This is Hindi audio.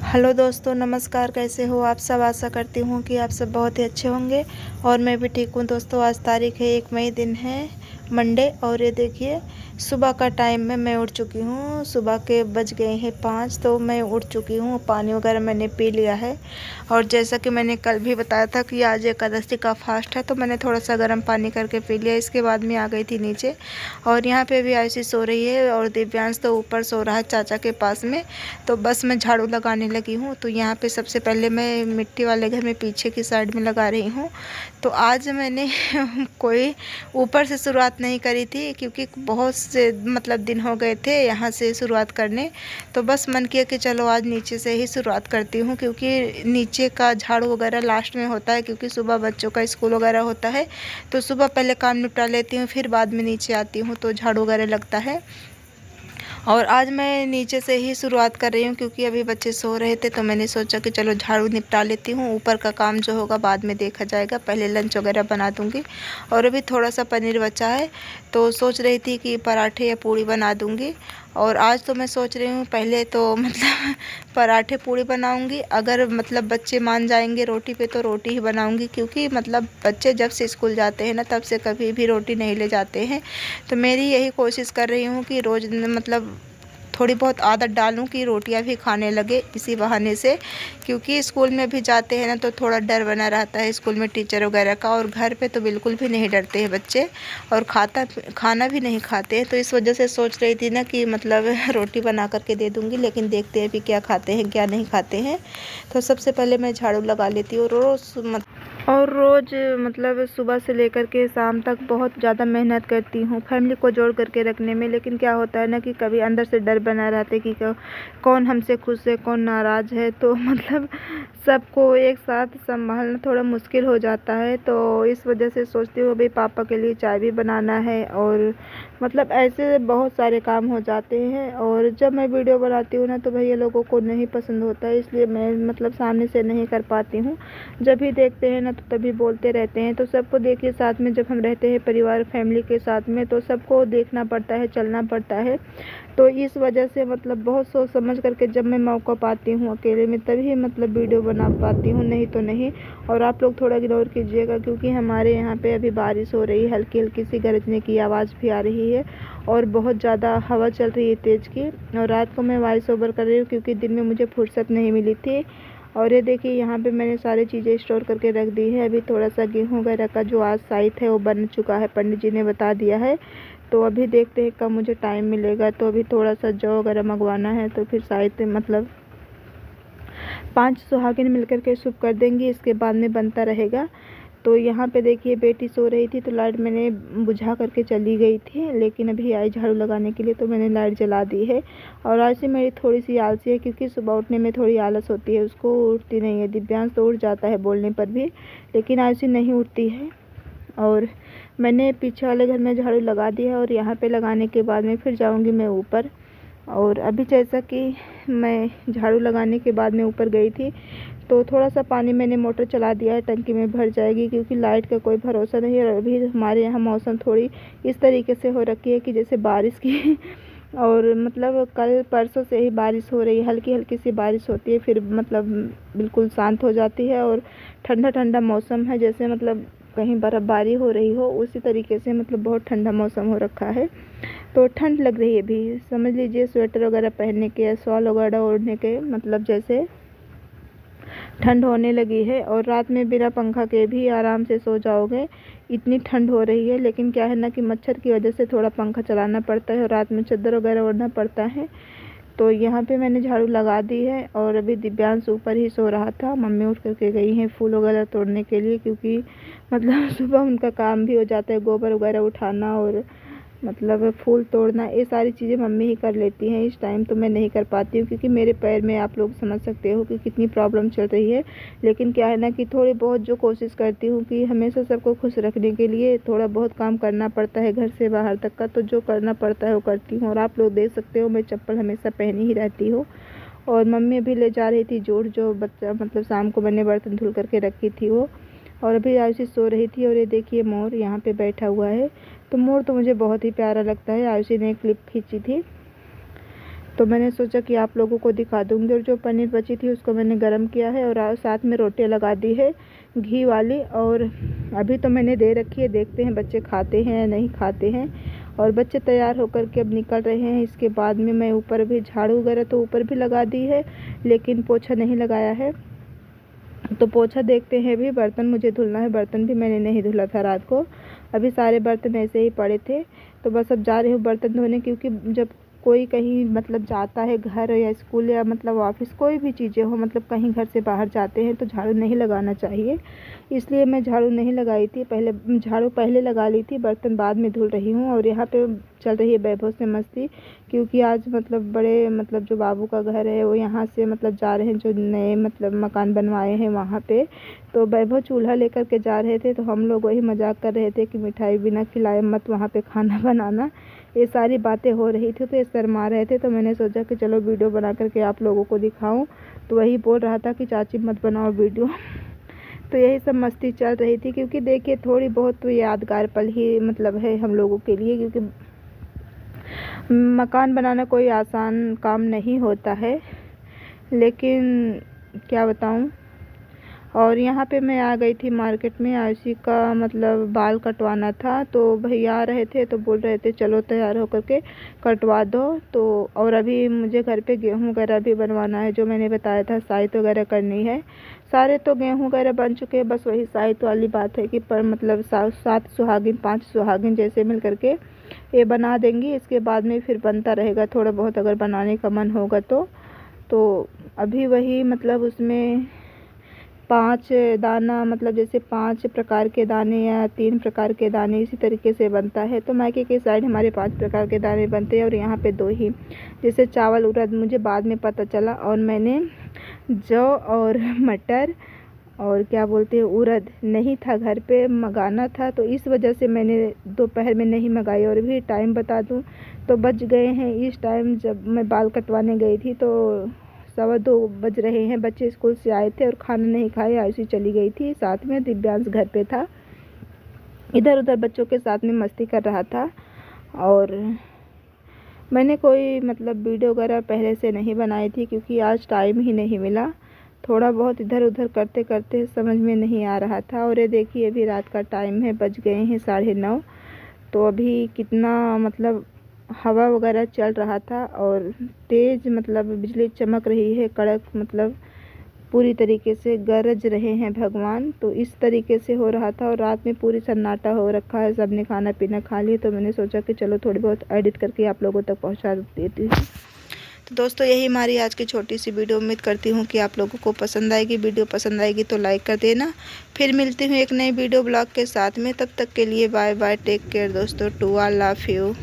हेलो दोस्तों, नमस्कार। कैसे हो आप सब? आशा करती हूँ कि आप सब बहुत ही अच्छे होंगे और मैं भी ठीक हूँ। दोस्तों, आज तारीख है 1 मई, दिन है मंडे और ये देखिए सुबह का टाइम में मैं उठ चुकी हूँ। सुबह के बज गए हैं 5, तो मैं उठ चुकी हूँ। पानी वगैरह मैंने पी लिया है और जैसा कि मैंने कल भी बताया था कि आज एकादशी का फास्ट है, तो मैंने थोड़ा सा गर्म पानी करके पी लिया। इसके बाद मैं आ गई थी नीचे और यहाँ पे भी आयुषी सो रही है और दिव्यांश तो ऊपर सो रहा है चाचा के पास में। तो बस मैं झाड़ू लगाने लगी हूँ। तो यहाँ पे सबसे पहले मैं मिट्टी वाले घर में पीछे की साइड में लगा रही हूँ। तो आज मैंने कोई ऊपर से शुरुआत नहीं करी थी क्योंकि बहुत से मतलब दिन हो गए थे यहाँ से शुरुआत करने। तो बस मन किया कि चलो आज नीचे से ही शुरुआत करती हूँ, क्योंकि नीचे का झाड़ू वगैरह लास्ट में होता है, क्योंकि सुबह बच्चों का स्कूल वगैरह होता है। तो सुबह पहले काम निपटा लेती हूँ, फिर बाद में नीचे आती हूँ तो झाड़ू वगैरह लगता है। और आज मैं नीचे से ही शुरुआत कर रही हूँ क्योंकि अभी बच्चे सो रहे थे, तो मैंने सोचा कि चलो झाड़ू निपटा लेती हूँ। ऊपर का काम जो होगा बाद में देखा जाएगा, पहले लंच वगैरह बना दूँगी। और अभी थोड़ा सा पनीर बचा है, तो सोच रही थी कि पराठे या पूड़ी बना दूँगी। और आज तो मैं सोच रही हूँ पहले तो मतलब पराठे पूड़ी बनाऊँगी। अगर मतलब बच्चे मान जाएंगे रोटी पे तो रोटी ही बनाऊँगी, क्योंकि मतलब बच्चे जब से स्कूल जाते हैं ना तब से कभी भी रोटी नहीं ले जाते हैं। तो मेरी यही कोशिश कर रही हूँ कि रोज़ मतलब थोड़ी बहुत आदत डालूं कि रोटियां भी खाने लगे इसी बहाने से, क्योंकि स्कूल में भी जाते हैं ना तो थोड़ा डर बना रहता है स्कूल में टीचर वगैरह का, और घर पे तो बिल्कुल भी नहीं डरते हैं बच्चे और खाना भी नहीं खाते हैं। तो इस वजह से सोच रही थी ना कि मतलब रोटी बना करके दे दूँगी, लेकिन देखते हैं अभी क्या खाते हैं क्या नहीं खाते हैं। तो सबसे पहले मैं झाड़ू लगा लेती हूँ। रोज़ मतलब सुबह से लेकर के शाम तक बहुत ज़्यादा मेहनत करती हूँ फैमिली को जोड़ करके रखने में, लेकिन क्या होता है ना कि कभी अंदर से डर बना रहता है कि कौन हमसे खुश है कौन नाराज़ है। तो मतलब सबको एक साथ संभालना थोड़ा मुश्किल हो जाता है। तो इस वजह से सोचती हूँ अभी पापा के लिए चाय भी बनाना है और मतलब ऐसे बहुत सारे काम हो जाते हैं। और जब मैं वीडियो बनाती हूँ ना तो भैया लोगों को नहीं पसंद होता है, इसलिए मैं मतलब सामने से नहीं कर पाती हूँ। जब भी देखते हैं ना तो तभी बोलते रहते हैं। तो सबको देखिए साथ में जब हम रहते हैं परिवार फैमिली के साथ में, तो सबको देखना पड़ता है चलना पड़ता है। तो इस वजह से मतलब बहुत सोच समझ करके जब मैं मौका पाती हूँ अकेले में तभी मतलब वीडियो बना पाती हूँ, नहीं तो नहीं। और आप लोग थोड़ा इग्नोर कीजिएगा क्योंकि हमारे यहाँ पे अभी बारिश हो रही है, हल्की हल्की सी गरजने की आवाज़ भी आ रही है और बहुत ज़्यादा हवा चल रही है तेज़ की। और रात को मैं वॉइस ओवर कर रही हूँ क्योंकि दिन में मुझे फुर्सत नहीं मिली थी। और ये देखिए यहाँ पे मैंने सारी चीज़ें स्टोर करके रख दी है। अभी थोड़ा सा गेहूँ वगैरह का जो आज साइट है वो बन चुका है, पंडित जी ने बता दिया है। तो अभी देखते हैं कब मुझे टाइम मिलेगा। तो अभी थोड़ा सा जौ वगैरह मंगवाना है, तो फिर शायद मतलब 5 सुहागिन मिलकर के शुभ कर देंगी, इसके बाद में बनता रहेगा। तो यहाँ पे देखिए बेटी सो रही थी तो लाइट मैंने बुझा करके चली गई थी, लेकिन अभी आई झाड़ू लगाने के लिए तो मैंने लाइट जला दी है। और आज से मेरी थोड़ी सी आलसी है क्योंकि सुबह उठने में थोड़ी आलस होती है, उसको उठती नहीं है। दिव्यांश तो उठ जाता है बोलने पर भी, लेकिन आयुषी नहीं उठती है। और मैंने पीछे वाले घर में झाड़ू लगा दिया है और यहाँ पे लगाने के बाद में फिर जाऊँगी मैं ऊपर। और अभी जैसा कि मैं झाड़ू लगाने के बाद में ऊपर गई थी तो थोड़ा सा पानी मैंने मोटर चला दिया है, टंकी में भर जाएगी क्योंकि लाइट का कोई भरोसा नहीं है। और अभी हमारे यहाँ मौसम थोड़ी इस तरीके से हो रखी है कि जैसे बारिश की और मतलब कल परसों से ही बारिश हो रही है, हल्की हल्की सी बारिश होती है फिर मतलब बिल्कुल शांत हो जाती है और ठंडा ठंडा मौसम है, जैसे मतलब कहीं बर्फ़बारी हो रही हो उसी तरीके से मतलब बहुत ठंडा मौसम हो रखा है। तो ठंड लग रही है अभी, समझ लीजिए स्वेटर वगैरह पहनने के या शॉल वगैरह ओढ़ने के मतलब जैसे ठंड होने लगी है। और रात में बिना पंखा के भी आराम से सो जाओगे, इतनी ठंड हो रही है। लेकिन क्या है ना कि मच्छर की वजह से थोड़ा पंखा चलाना पड़ता है और रात में चादर वगैरह ओढ़ना पड़ता है। तो यहाँ पे मैंने झाड़ू लगा दी है और अभी दिव्यांश ऊपर ही सो रहा था। मम्मी उठ करके गई हैं फूल वगैरह तोड़ने के लिए, क्योंकि मतलब सुबह उनका काम भी हो जाता है, गोबर वगैरह उठाना और मतलब फूल तोड़ना, ये सारी चीज़ें मम्मी ही कर लेती हैं। इस टाइम तो मैं नहीं कर पाती हूँ क्योंकि मेरे पैर में आप लोग समझ सकते हो कि कितनी प्रॉब्लम चल रही है। लेकिन क्या है ना कि थोड़ी बहुत जो कोशिश करती हूँ कि हमेशा सबको खुश रखने के लिए थोड़ा बहुत काम करना पड़ता है, घर से बाहर तक का, तो जो करना पड़ता है वो करती हूँ। और आप लोग देख सकते हो मैं चप्पल हमेशा पहनी ही रहती हूँ। और मम्मी अभी ले जा रही थी जोड़, जो बच्चा मतलब शाम को मैंने बर्तन धुल करके रखी थी वो। और अभी आयुषी सो रही थी। और ये देखिए मोर यहाँ पे बैठा हुआ है। तो मोर तो मुझे बहुत ही प्यारा लगता है, आयुषी ने क्लिप खींची थी। तो मैंने सोचा कि आप लोगों को दिखा दूँगी। और जो पनीर बची थी उसको मैंने गरम किया है और साथ में रोटियां लगा दी है घी वाली। और अभी तो मैंने दे रखी है, देखते हैं बच्चे खाते हैं या नहीं खाते हैं। और बच्चे तैयार होकर के अब निकल रहे हैं। इसके बाद में मैं ऊपर भी झाड़ू वगैरह तो ऊपर भी लगा दी है, लेकिन पोछा नहीं लगाया है। तो पोछा देखते हैं। भी बर्तन मुझे धुलना है, बर्तन भी मैंने नहीं धुला था रात को। अभी सारे बर्तन ऐसे ही पड़े थे, तो बस अब जा रही हूँ बर्तन धोने। क्योंकि जब कोई कहीं मतलब जाता है, घर या स्कूल या मतलब ऑफिस, कोई भी चीज़ें हो, मतलब कहीं घर से बाहर जाते हैं तो झाड़ू नहीं लगाना चाहिए। इसलिए मैं झाड़ू नहीं लगाई थी, झाड़ू पहले लगा ली थी, बर्तन बाद में धुल रही हूँ। और यहाँ पे चल रही है वैभव से मस्ती, क्योंकि आज मतलब बड़े मतलब जो बाबू का घर है वो यहाँ से मतलब जा रहे हैं, जो नए मतलब मकान बनवाए हैं वहाँ पे। तो वैभव चूल्हा लेकर के जा रहे थे, तो हम लोग वही मजाक कर रहे थे कि मिठाई बिना खिलाए मत वहाँ पे खाना बनाना। ये सारी बातें हो रही थी, तो ये शर्मा रहे थे। तो मैंने सोचा कि चलो वीडियो बना करके आप लोगों को दिखाऊं। तो वही बोल रहा था कि चाची मत बनाओ वीडियो। तो यही सब मस्ती चल रही थी। क्योंकि देखिए थोड़ी बहुत तो यादगार पल ही मतलब है हम लोगों के लिए, क्योंकि मकान बनाना कोई आसान काम नहीं होता है, लेकिन क्या बताऊं। और यहाँ पे मैं आ गई थी मार्केट में, आयुषी का मतलब बाल कटवाना था। तो भैया आ रहे थे तो बोल रहे थे चलो तैयार होकर के कटवा दो। तो और अभी मुझे घर पे गेहूँ वगैरह भी बनवाना है, जो मैंने बताया था साइत वगैरह करनी है। सारे तो गेहूँ वगैरह बन चुके हैं, बस वही साइत वाली बात है कि पर मतलब 7 सुहागिन 5 सुहागिन जैसे मिल करके ये बना देंगी। इसके बाद में फिर बनता रहेगा थोड़ा बहुत, अगर बनाने का मन होगा तो अभी वही मतलब उसमें 5 दाना, मतलब जैसे 5 प्रकार के दाने या 3 प्रकार के दाने इसी तरीके से बनता है। तो मायके के साइड हमारे 5 प्रकार के दाने बनते हैं और यहाँ पे 2 ही, जैसे चावल उड़द मुझे बाद में पता चला। और मैंने जौ और मटर और क्या बोलते हैं उड़द नहीं था घर पे, मंगाना था। तो इस वजह से मैंने दोपहर में नहीं मंगाई। और भी टाइम बता दूं तो बज गए हैं इस टाइम, जब मैं बाल कटवाने गई थी तो 2:15 बज रहे हैं। बच्चे स्कूल से आए थे और खाना नहीं खाए, आयुषी चली गई थी, साथ में दिव्यांश घर पे था, इधर उधर बच्चों के साथ में मस्ती कर रहा था। और मैंने कोई मतलब वीडियो वगैरह पहले से नहीं बनाई थी, क्योंकि आज टाइम ही नहीं मिला। थोड़ा बहुत इधर उधर करते करते समझ में नहीं आ रहा था। और ये देखिए अभी रात का टाइम है, बज गए हैं 9:30। तो अभी कितना मतलब हवा वगैरह चल रहा था और तेज़ मतलब बिजली चमक रही है, कड़क मतलब पूरी तरीके से गरज रहे हैं भगवान। तो इस तरीके से हो रहा था। और रात में पूरी सन्नाटा हो रखा है, सबने खाना पीना खा लिया। तो मैंने सोचा कि चलो थोड़ी बहुत एडिट करके आप लोगों तक पहुंचा देती हूँ। तो दोस्तों यही हमारी आज की छोटी सी वीडियो। उम्मीद करती हूँ कि आप लोगों को पसंद आएगी। वीडियो पसंद आएगी तो लाइक कर देना। फिर मिलती हूँ एक नई वीडियो ब्लॉग के साथ में, तब तक के लिए बाय बाय, टेक केयर दोस्तों, टू ऑल, लव यू।